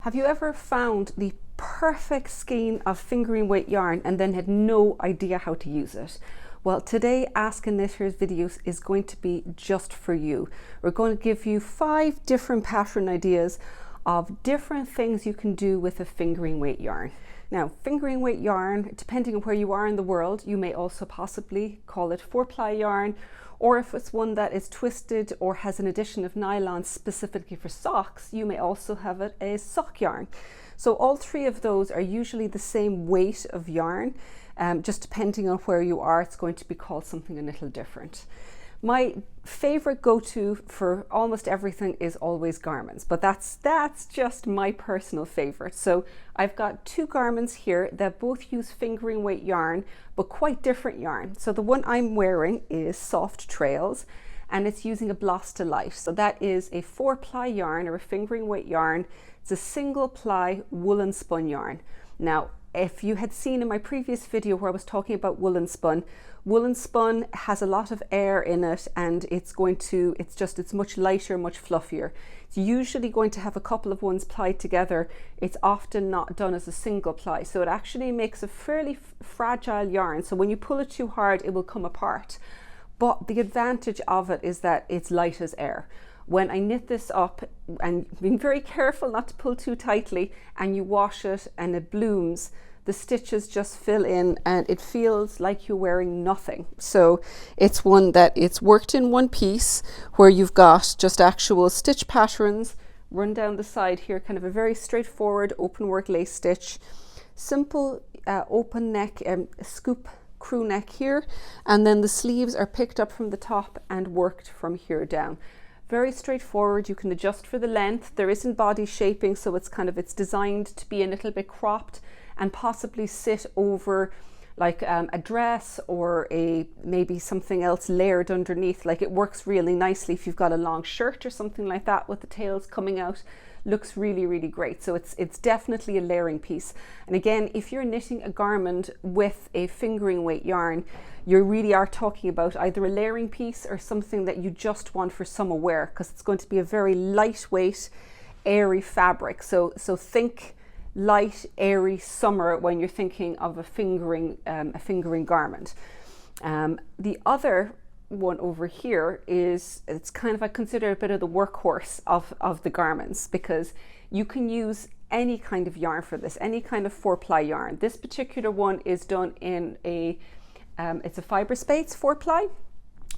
Have you ever found the perfect skein of fingering weight yarn and then had no idea how to use it? Well, today Ask a Knitter's videos is going to be just for you. We're going to give you 5 different pattern ideas of different things you can do with a fingering weight yarn. Now, fingering weight yarn, depending on where you are in the world, you may also possibly call it 4-ply yarn, or if it's one that is twisted or has an addition of nylon specifically for socks, you may also have it a sock yarn. So all 3 of those are usually the same weight of yarn. Just depending on where you are, it's going to be called something a little different. My favorite go-to for almost everything is always garments, but that's just my personal favorite. So I've got 2 garments here that both use fingering weight yarn, but quite different yarn. So the one I'm wearing is Soft Trails, and it's using a Bloss Delight. So that is a 4-ply yarn or a fingering weight yarn. It's a single ply woolen spun yarn. Now, if you had seen in my previous video where I was talking about woolen spun has a lot of air in it, and it's much lighter, much fluffier. It's usually going to have a couple of ones plied together. It's often not done as a single ply, so it actually makes a fairly fragile yarn. So when you pull it too hard, it will come apart. But the advantage of it is that it's light as air. When I knit this up, and being very careful not to pull too tightly, and you wash it and it blooms, the stitches just fill in and it feels like you're wearing nothing. So it's one that it's worked in one piece where you've got just actual stitch patterns run down the side here, kind of a very straightforward open work lace stitch, simple open neck scoop crew neck here, and then the sleeves are picked up from the top and worked from here down. Very straightforward. You can adjust for the length. There isn't body shaping, so it's designed to be a little bit cropped and possibly sit over like a dress or maybe something else layered underneath. Like, it works really nicely if you've got a long shirt or something like that with the tails coming out. Looks really, really great. So it's definitely a layering piece. And again, if you're knitting a garment with a fingering weight yarn, you really are talking about either a layering piece or something that you just want for summer wear, because it's going to be a very lightweight, airy fabric. So think light, airy summer when you're thinking of a fingering garment. The other one over here is, it's kind of, I consider a bit of the workhorse of the garments, because you can use any kind of yarn for this, any kind of 4-ply yarn. This particular one is done in it's a fiber space 4-ply,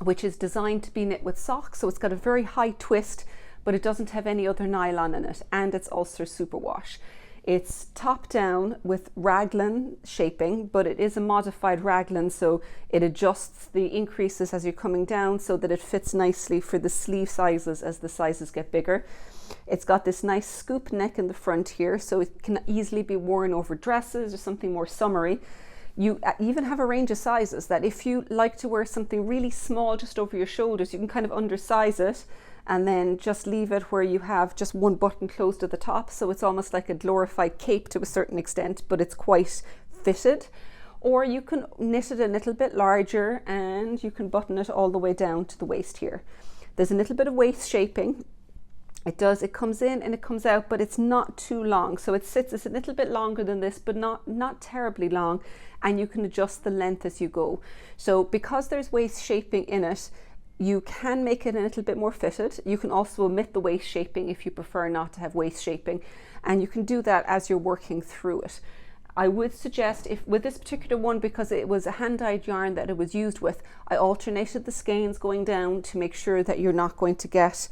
which is designed to be knit with socks. So it's got a very high twist, but it doesn't have any other nylon in it, and it's also superwash. It's top down with raglan shaping, but it is a modified raglan, so it adjusts the increases as you're coming down so that it fits nicely for the sleeve sizes as the sizes get bigger. It's got this nice scoop neck in the front here, so it can easily be worn over dresses or something more summery. You even have a range of sizes that if you like to wear something really small just over your shoulders, you can kind of undersize it and then just leave it where you have just one button closed at the top. So it's almost like a glorified cape to a certain extent, but it's quite fitted. Or you can knit it a little bit larger and you can button it all the way down to the waist here. There's a little bit of waist shaping. It comes in and it comes out, but it's not too long. So it's a little bit longer than this, but not terribly long. And you can adjust the length as you go. So because there's waist shaping in it, you can make it a little bit more fitted. You can also omit the waist shaping if you prefer not to have waist shaping. And you can do that as you're working through it. I would suggest, if with this particular one, because it was a hand-dyed yarn that it was used with, I alternated the skeins going down to make sure that you're not going to get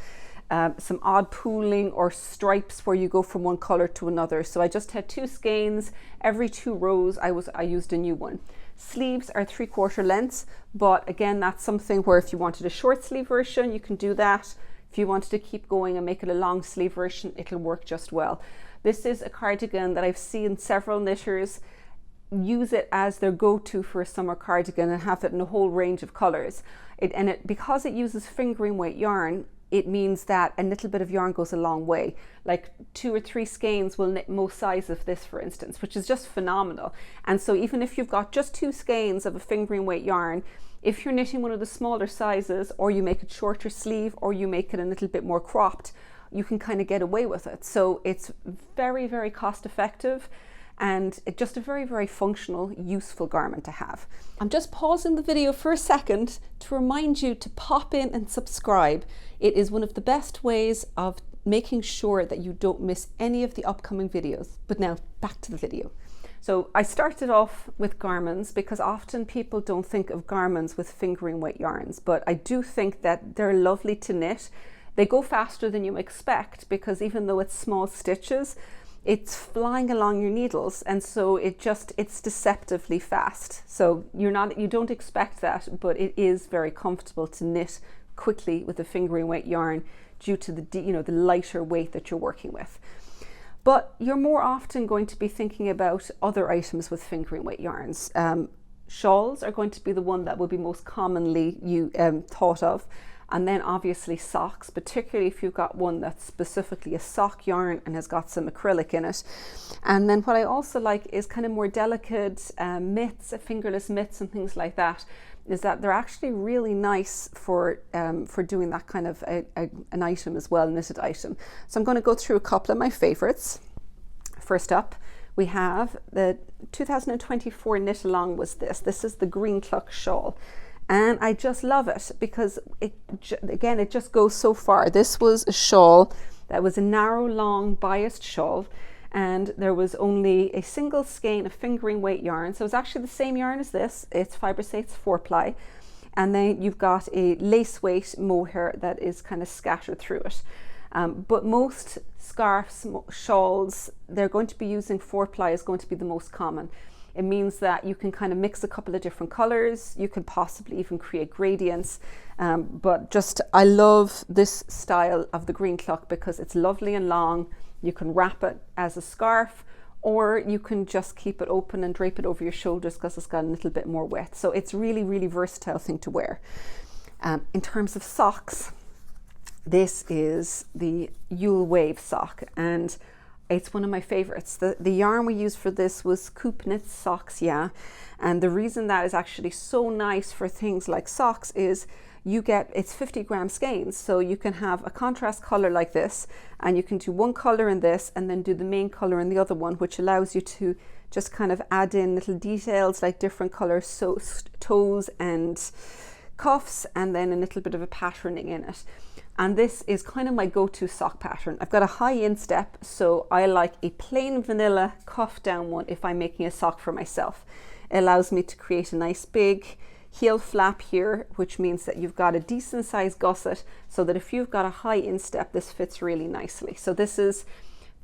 some odd pooling or stripes where you go from one color to another. So I just had 2 skeins. Every 2 rows I used a new one. Sleeves are 3/4 lengths, but again, that's something where if you wanted a short sleeve version, you can do that. If you wanted to keep going and make it a long sleeve version, it'll work just well. This is a cardigan that I've seen several knitters use it as their go-to for a summer cardigan and have it in a whole range of colors. Because it uses fingering weight yarn, it means that a little bit of yarn goes a long way. Like 2 or 3 skeins will knit most sizes of this, for instance, which is just phenomenal. And so even if you've got just 2 skeins of a fingering weight yarn, if you're knitting one of the smaller sizes, or you make it shorter sleeve, or you make it a little bit more cropped, you can kind of get away with it. So it's very, very cost effective, and it's just a very, very functional, useful garment to have. I'm just pausing the video for a second to remind you to pop in and subscribe. It is one of the best ways of making sure that you don't miss any of the upcoming videos. But now back to the video. So I started off with garments because often people don't think of garments with fingering weight yarns, but I do think that they're lovely to knit. They go faster than you expect because even though it's small stitches, it's flying along your needles, and so it's deceptively fast. So you don't expect that, but it is very comfortable to knit quickly with a fingering weight yarn due to the lighter weight that you're working with. But you're more often going to be thinking about other items with fingering weight yarns. Shawls are going to be the one that will be most commonly thought of. And then obviously socks, particularly if you've got one that's specifically a sock yarn and has got some acrylic in it. And then what I also like is kind of more delicate mitts, fingerless mitts and things like that, is that they're actually really nice for doing that kind of an item as well, knitted item. So I'm going to go through a couple of my favorites. First up, we have the 2024 knit along was this. This is the Grianchloch shawl. And I just love it because it just goes so far. This was a shawl that was a narrow, long, biased shawl, and there was only a single skein of fingering weight yarn. So it's actually the same yarn as this. It's Fibersate's 4-ply. And then you've got a lace weight mohair that is kind of scattered through it. But most scarves, shawls, they're going to be using 4-ply is going to be the most common. It means that you can kind of mix a couple of different colors. You can possibly even create gradients. But I love this style of the Grianchloch because it's lovely and long. You can wrap it as a scarf, or you can just keep it open and drape it over your shoulders because it's got a little bit more width. So it's really, really versatile thing to wear. In terms of socks, this is the Yule wave sock, and it's one of my favorites. The yarn we used for this was Coop Knit socks, yeah. And the reason that is actually so nice for things like socks is it's 50 gram skeins. So you can have a contrast color like this, and you can do one color in this and then do the main color in the other one, which allows you to just kind of add in little details like different colors, so toes and cuffs, and then a little bit of a patterning in it. And this is kind of my go-to sock pattern. I've got a high instep, so I like a plain vanilla cuff down one if I'm making a sock for myself. It allows me to create a nice big heel flap here, which means that you've got a decent sized gusset, so that if you've got a high instep, this fits really nicely. So this is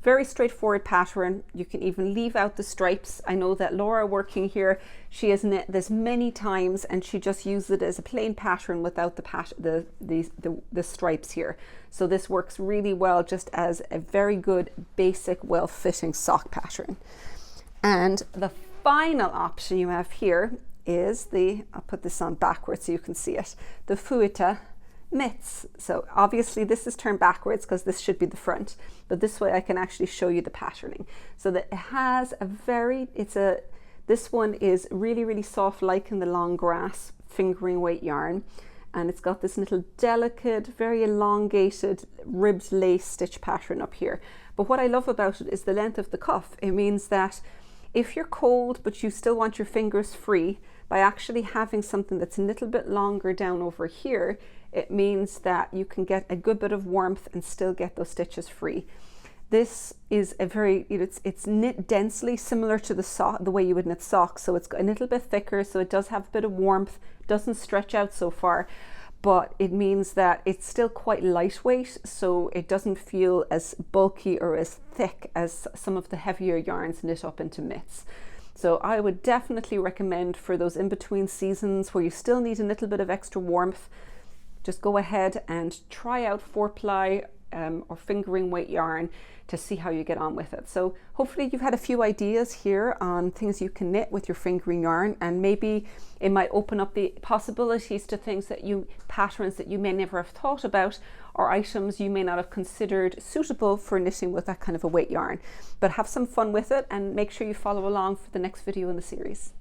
very straightforward pattern. You can even leave out the stripes. I know that Laura working here, she has knit this many times and she just used it as a plain pattern without the stripes here. So this works really well just as a very good basic well-fitting sock pattern. And the final option you have here is I'll put this on backwards so you can see it, the Fuaite mitts. So obviously this is turned backwards because this should be the front, but this way I can actually show you the patterning. So that it has this one is really, really soft, like in the long grass fingering weight yarn, and it's got this little delicate, very elongated ribbed lace stitch pattern up here. But what I love about it is the length of the cuff. It means that if you're cold but you still want your fingers free, by actually having something that's a little bit longer down over here, it means that you can get a good bit of warmth and still get those stitches free. This is it's knit densely, similar to the way you would knit socks. So it's a little bit thicker, so it does have a bit of warmth, doesn't stretch out so far, but it means that it's still quite lightweight, so it doesn't feel as bulky or as thick as some of the heavier yarns knit up into mitts. So I would definitely recommend for those in-between seasons where you still need a little bit of extra warmth, just go ahead and try out 4-ply or fingering weight yarn to see how you get on with it. So hopefully you've had a few ideas here on things you can knit with your fingering yarn, and maybe it might open up the possibilities to patterns that you may never have thought about, or items you may not have considered suitable for knitting with that kind of a weight yarn. But have some fun with it and make sure you follow along for the next video in the series.